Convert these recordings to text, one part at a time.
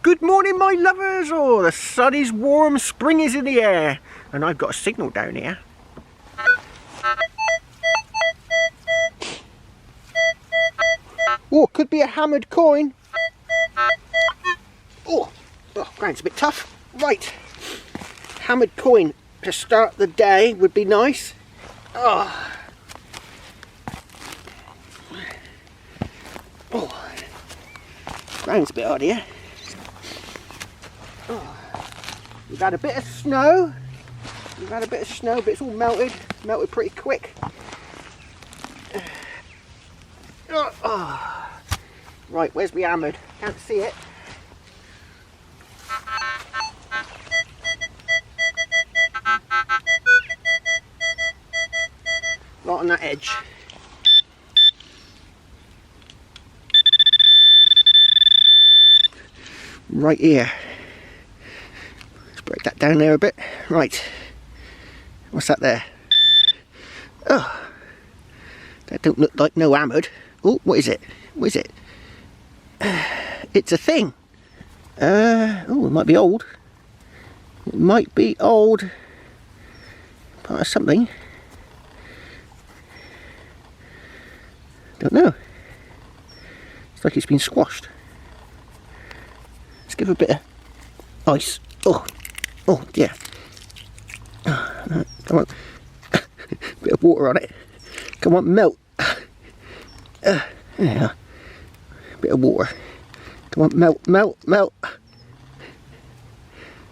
Good morning, my lovers. Oh, the sun is warm, spring is in the air, and I've got a signal down here. Oh, could be a hammered coin. Oh, ground's a bit tough. Right, hammered coin to start the day would be nice. Oh, ground's a bit hard here. We've had a bit of snow. But it's all melted pretty quick. Right, where's my hammered? Can't see it. Right on that edge. Right here. Let's break that down there a bit. Right. What's that there? Oh, that don't look like no hammered. Oh, what is it? What is it? It's a thing. Oh, it might be old. It might be old. Part of something. Don't know. It's like it's been squashed. Let's give it a bit of ice. Oh dear. No, come on. Bit of water on it. Come on, melt. Yeah. Bit of water. Come on, melt.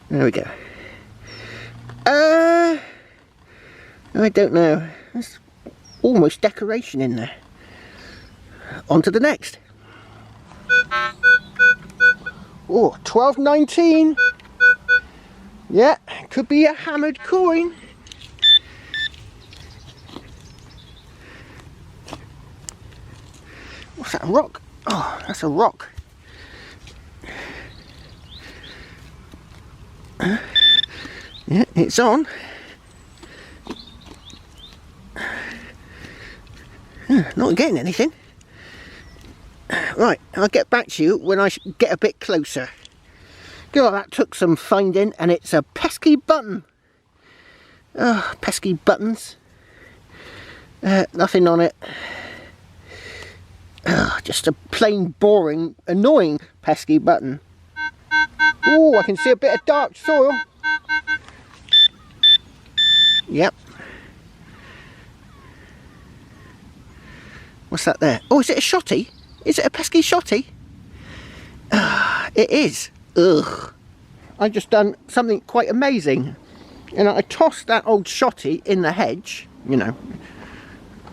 There we go. I don't know. There's almost decoration in there. On to the next. Oh, 12.19. Yeah, could be a hammered coin. What's that, a rock? Oh, that's a rock. Yeah, it's on. Not getting anything. Right, I'll get back to you when I get a bit closer. God, that took some finding, and it's a pesky button. Oh, pesky buttons. Nothing on it. Just a plain, boring, annoying pesky button. Oh, I can see a bit of dark soil. Yep. What's that there? Oh, is it a shotty? Is it a pesky shotty? It is. Ugh. I've just done something quite amazing. And I tossed that old shotty in the hedge. You know,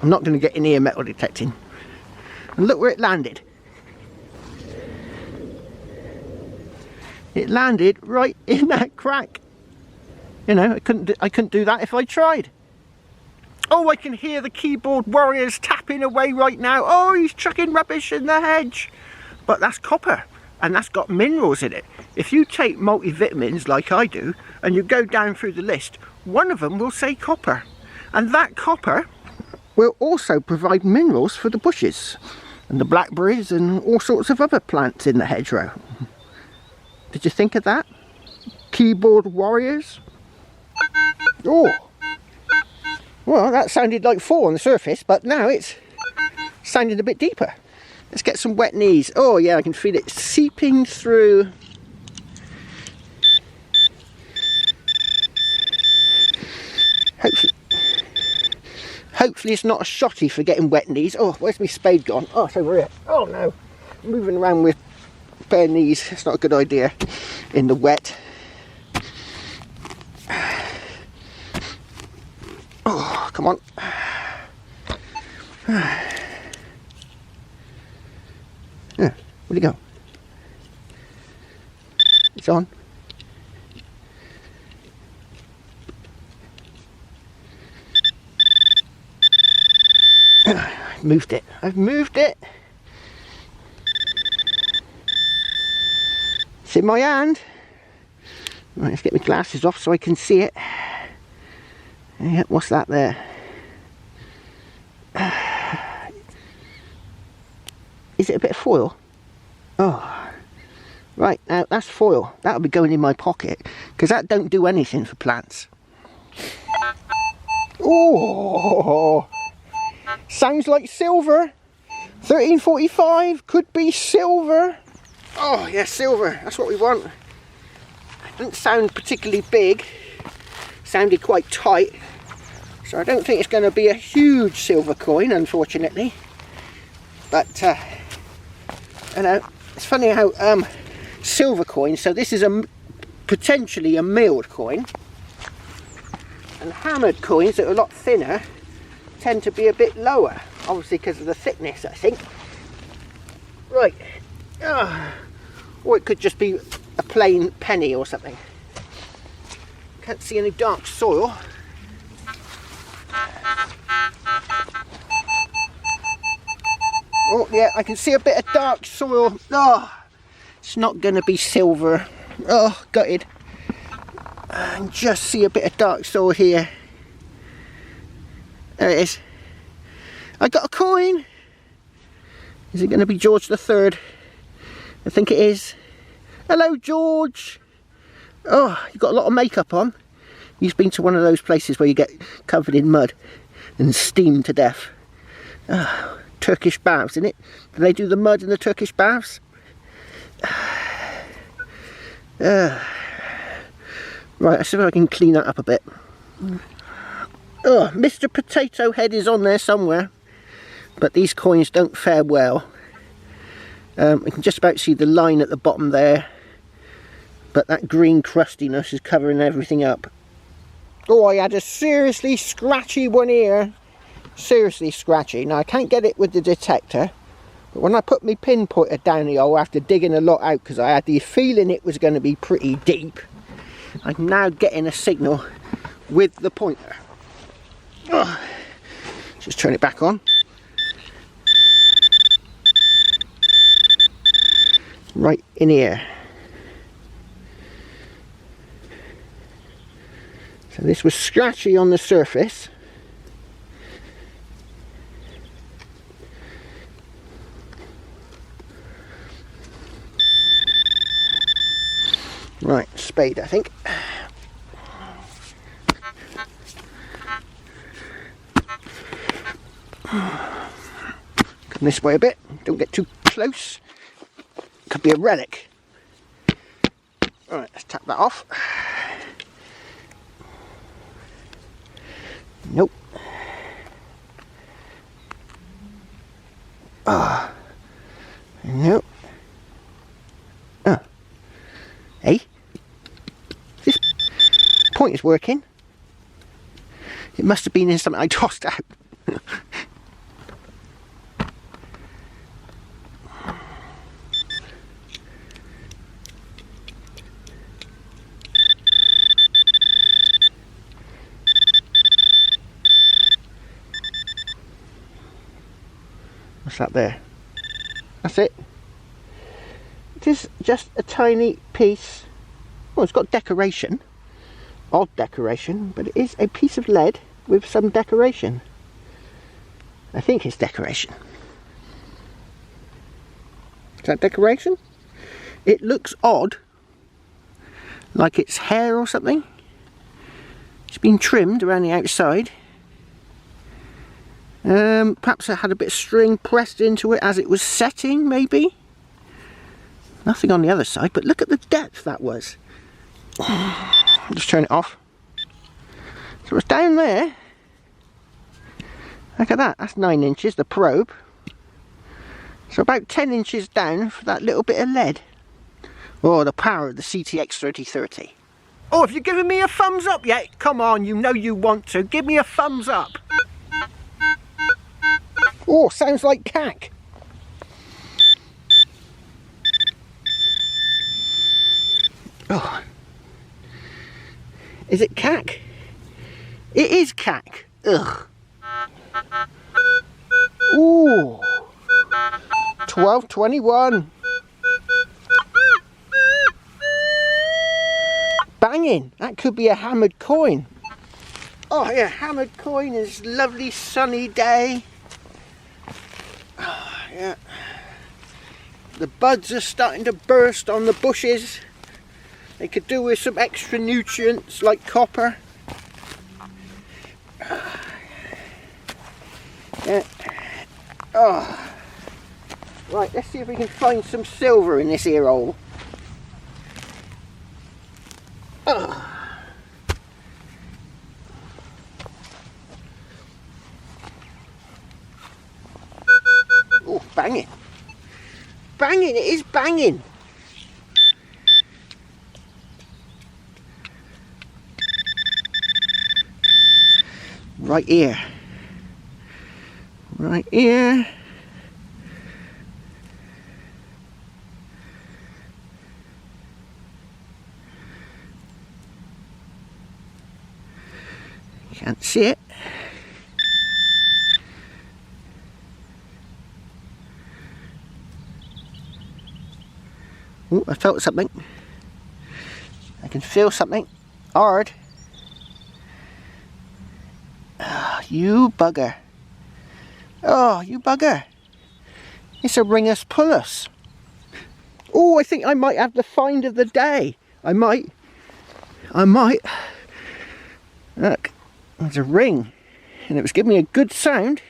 I'm not going to get in here metal detecting. And look where it landed. It landed right in that crack. You know, I couldn't do that if I tried. Oh, I can hear the keyboard warriors tapping away right now. Oh, he's chucking rubbish in the hedge. But that's copper, and that's got minerals in it. If you take multivitamins like I do, and you go down through the list, one of them will say copper. And that copper will also provide minerals for the bushes, and the blackberries, and all sorts of other plants in the hedgerow. Did you think of that? Keyboard warriors? Oh. Well, that sounded like 4 on the surface, but now it's sounding a bit deeper. Let's get some wet knees. Oh yeah, I can feel it seeping through. Hopefully it's not a shotty for getting wet knees. Oh, where's my spade gone? Oh, it's over here. Oh no, moving around with bare knees, it's not a good idea in the wet. Oh, come on. Yeah, where'd it go? It's on. I've moved it. It's in my hand. Right, let's get my glasses off so I can see it. Yeah, what's that there? Is it a bit of foil? Oh, Right, now that's foil. That'll be going in my pocket, because that don't do anything for plants. Oh, sounds like silver. 1345, could be silver. Oh yeah, silver, that's what we want. It doesn't sound particularly big, sounded quite tight, so I don't think it's going to be a huge silver coin, unfortunately. But you know, it's funny how silver coins, so this is potentially a milled coin, and hammered coins that are a lot thinner tend to be a bit lower, obviously because of the thickness, I think. Right, or it could just be a plain penny or something. Can't see any dark soil. Oh yeah, I can see a bit of dark soil. Oh, it's not going to be silver. Oh, gutted. I can just see a bit of dark soil here. There it is. I got a coin. Is it going to be George III? I think it is. Hello, George. Oh, you've got a lot of makeup on. You've been to one of those places where you get covered in mud and steamed to death. Oh, Turkish baths, isn't it? Do they do the mud in the Turkish baths? Right, I see if I can clean that up a bit. Oh, Mr. Potato Head is on there somewhere, but these coins don't fare well. We can just about see the line at the bottom there, but that green crustiness is covering everything up. Oh, I had a seriously scratchy one here. Seriously scratchy. Now I can't get it with the detector, but when I put my pinpointer down the hole after digging a lot out, because I had the feeling it was going to be pretty deep, I'm now getting a signal with the pointer. Oh, just turn it back on. Right in here. So this was scratchy on the surface. Right, spade I think. Come this way a bit, don't get too close. Could be a relic. Alright, let's tap that off. Nope. Ah. Nope. Oh. Hey. This point is working. It must have been in something I tossed out. What's that there? That's it. It is just a tiny piece. Well, it's got decoration. Odd decoration, but it is a piece of lead with some decoration. I think it's decoration. Is that decoration? It looks odd. Like it's hair or something. It's been trimmed around the outside. Perhaps I had a bit of string pressed into it as it was setting, maybe. Nothing on the other side, but look at the depth that was. I'll just turn it off. So it's down there. Look at that, that's 9 inches, the probe. So about 10 inches down for that little bit of lead. Oh, the power of the CTX 3030. Oh, have you given me a thumbs up yet? Come on, you know you want to. Give me a thumbs up. Oh, sounds like cack. Oh. Is it cack? It is cack. Ugh. Ooh. 12.21. Banging. That could be a hammered coin. Oh yeah, hammered coin is lovely sunny day. Oh, yeah. The buds are starting to burst on the bushes. They could do with some extra nutrients like copper. Yeah. Oh. Right, let's see if we can find some silver in this ear hole. Oh. Oh, banging. Banging, it is banging. Right here. Right here. Can't see it. Oh, I felt something. I can feel something hard. Oh, you bugger. Oh, you bugger. It's a ringus pullus. Oh, I think I might have the find of the day. I might. Look, there's a ring. And it was giving me a good sound.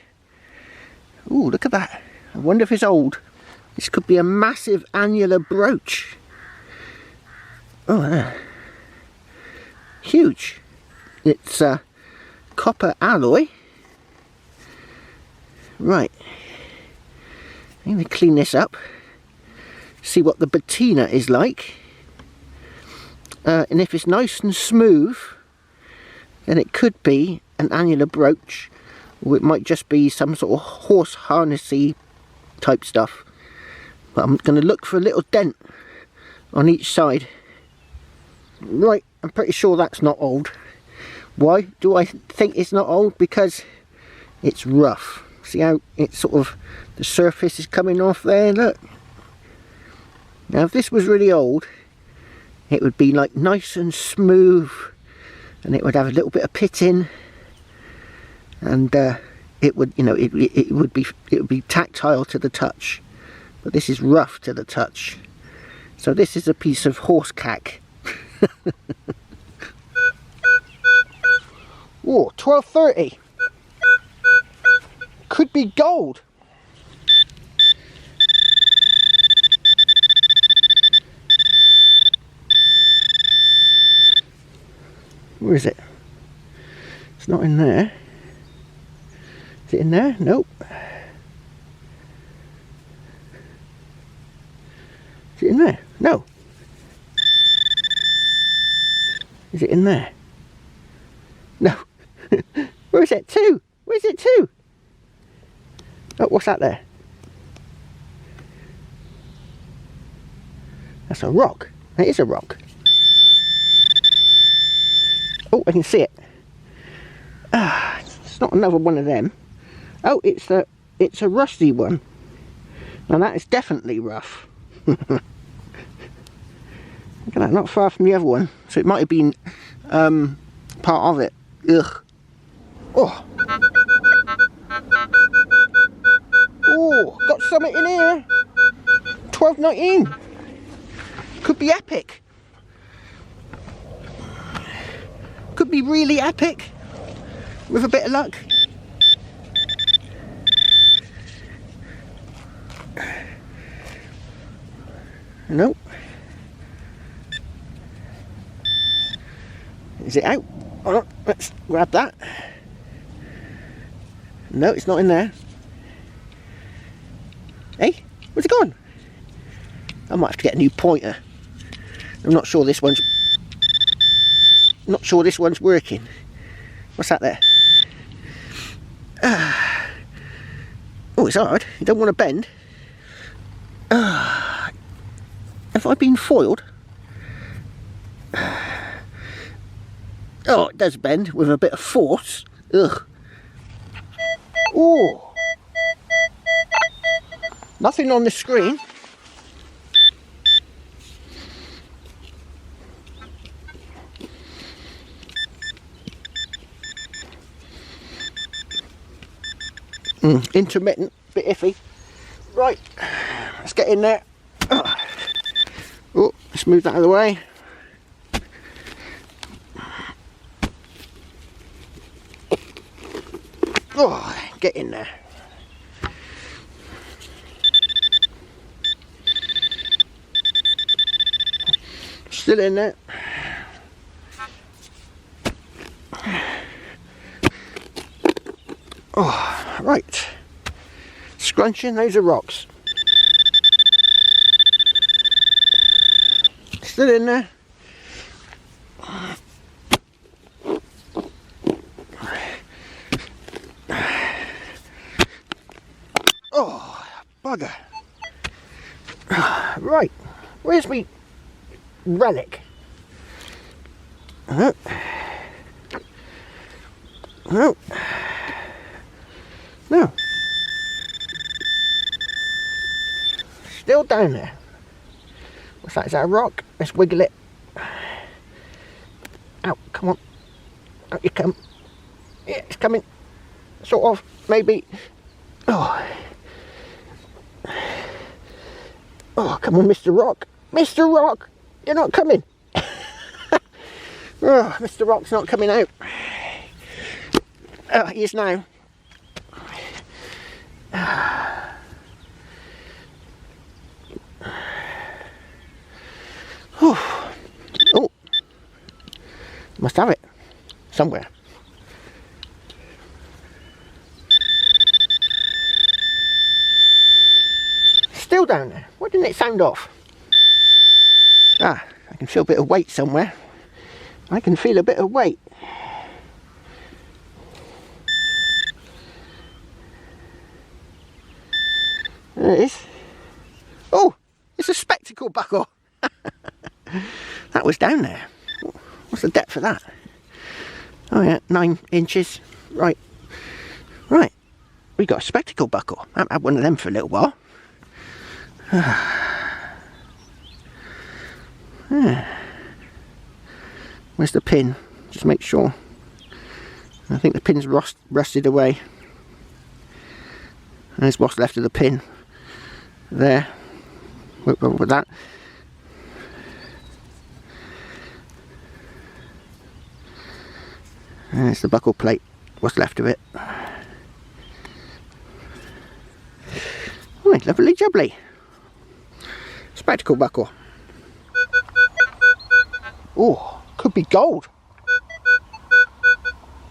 Oh, look at that. I wonder if it's old. This could be a massive annular brooch. Oh, huge. It's copper alloy. Right. I'm going to clean this up. See what the patina is like. And if it's nice and smooth, then it could be an annular brooch. Or it might just be some sort of horse harnessy type stuff. But I'm going to look for a little dent on each side. Right, I'm pretty sure that's not old. Why do I think it's not old? Because it's rough. See how it's sort of, the surface is coming off there, look. Now if this was really old, it would be like nice and smooth, and it would have a little bit of pitting, and it would, you know, it would be tactile to the touch. But this is rough to the touch. So this is a piece of horse cack. Oh, 12.30. Could be gold. Where is it? It's not in there. Is it in there? Nope. Is it in there? No. Is it in there? No. Where is it? Two. Where's it two? Oh, what's that there? That's a rock. It is a rock. Oh, I can see it. Ah, it's not another one of them. Oh, it's a rusty one. Now that is definitely rough. Look at that, not far from the other one. So it might have been part of it. Ugh. Oh. Oh, got something in here. 12.19. Could be epic. Could be really epic. With a bit of luck. Nope. Is it out? Oh, let's grab that. No, it's not in there. Hey, where's it gone? I might have to get a new pointer. I'm not sure this one's working. What's that there? Oh, it's hard. You don't want to bend. Have I been foiled? Oh, it does bend with a bit of force. Ugh. Oh. Nothing on the screen. Intermittent, bit iffy. Right, let's get in there Just move that out of the way. Oh, get in there. Still in there. Oh, right. Scrunching, those are rocks. Still in there. Oh, bugger. Right, where's me relic? No. No. No. Still down there. What's that? Is that a rock? Let's wiggle it. Out, come on. Out you come. Yeah, it's coming. Sort of, maybe. Oh. Oh, come on, Mr. Rock. Mr. Rock, you're not coming. Oh, Mr. Rock's not coming out. Oh, he is now. Oh, must have it somewhere. Still down there. Why didn't it sound off? Ah, I can feel a bit of weight somewhere. I can feel a bit of weight. There it is. Oh, it's a spectacle buckle. That was down there. What's the depth of that? Oh yeah, 9 inches. Right. Right. We got a spectacle buckle. I haven't had one of them for a little while. Where's the pin? Just make sure. I think the pin's rusted away. There's what's left of the pin. There. With that. There's the buckle plate. What's left of it. Right, lovely jubbly. Spectacle buckle. Oh, could be gold.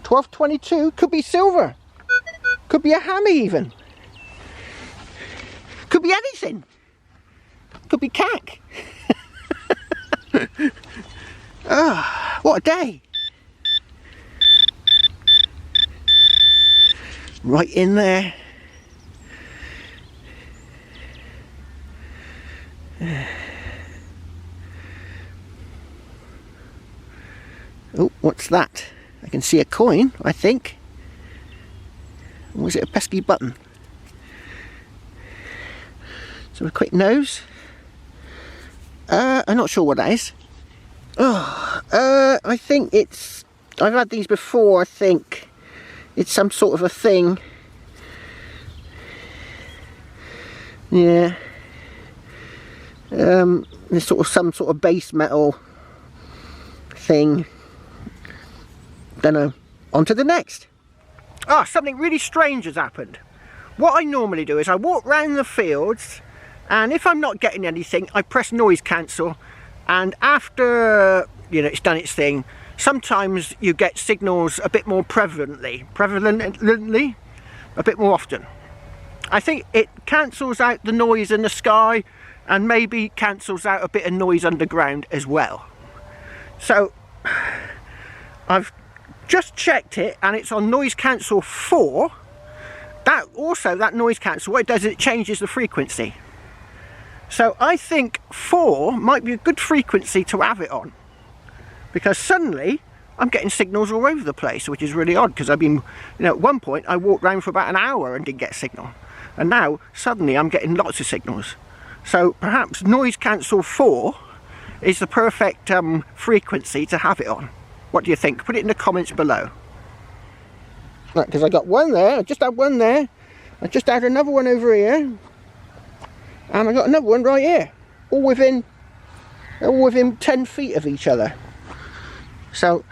1222, could be silver. Could be a hammer even. Could be anything. Could be cack. Ah, what a day. Right in there. Oh, what's that? I can see a coin, I think. Or was it a pesky button? So a quick nose. I'm not sure what that is. Oh, I think it's... I've had these before, I think. It's some sort of a thing. Yeah. There's sort of some sort of base metal thing. Don't know. On to the next. Ah, something really strange has happened. What I normally do is I walk round the fields, and if I'm not getting anything, I press noise cancel, and after, you know, it's done its thing, sometimes you get signals a bit more prevalently, a bit more often. I think it cancels out the noise in the sky, and maybe cancels out a bit of noise underground as well. So I've just checked it, and it's on noise cancel 4. That noise cancel, what it does is it changes the frequency. So I think 4 might be a good frequency to have it on, because suddenly I'm getting signals all over the place, which is really odd, because I've been, you know, at one point I walked around for about an hour and didn't get a signal, and now suddenly I'm getting lots of signals. So perhaps noise cancel 4 is the perfect frequency to have it on. What do you think? Put it in the comments below. Right, because I got one there, I just had one there, I just had another one over here, and I got another one right here, all within They're all within 10 feet of each other. So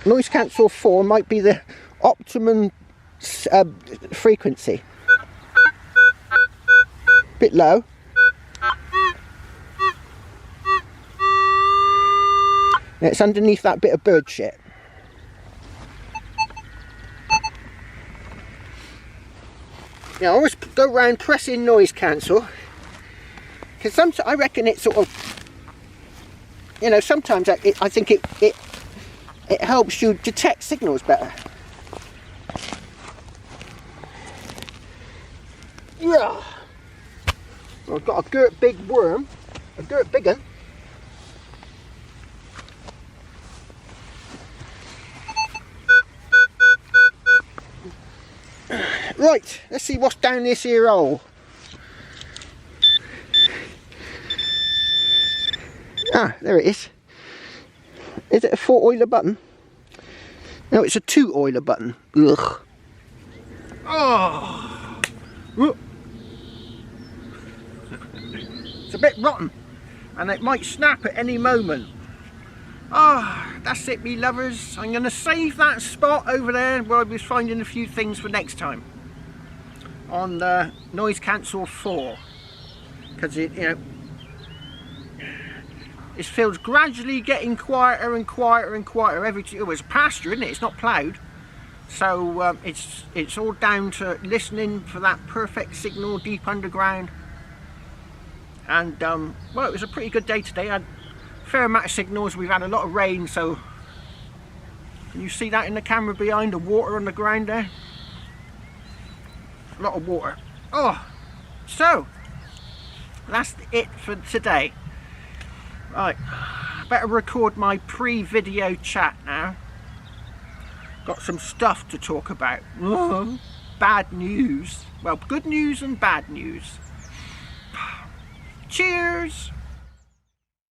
noise cancel 4 might be the optimum frequency. Bit low. It's underneath that bit of bird shit. Now I always go around pressing noise cancel, because sometimes I reckon it sort of, you know, sometimes I think it helps you detect signals better. Yeah. So I've got a girt big worm, a girt big one. Right, let's see what's down this here hole. Ah, there it is. Is it a 4-oiler button? No, it's a 2-oiler button. Ugh. Oh. It's a bit rotten, and it might snap at any moment. Ah, that's it, me lovers. I'm going to save that spot over there where I was finding a few things for next time on the noise cancel 4, because it, you know, this field's gradually getting quieter and quieter and quieter every time. Oh, it's a pasture, isn't it? It's not ploughed, so it's all down to listening for that perfect signal deep underground. And well, it was a pretty good day today. I had a fair amount of signals. We've had a lot of rain, so can you see that in the camera behind, the water on the ground there? A lot of water. Oh, so that's it for today. Right, better record my pre-video chat now. Got some stuff to talk about. Bad news. Well, good news and bad news. Cheers!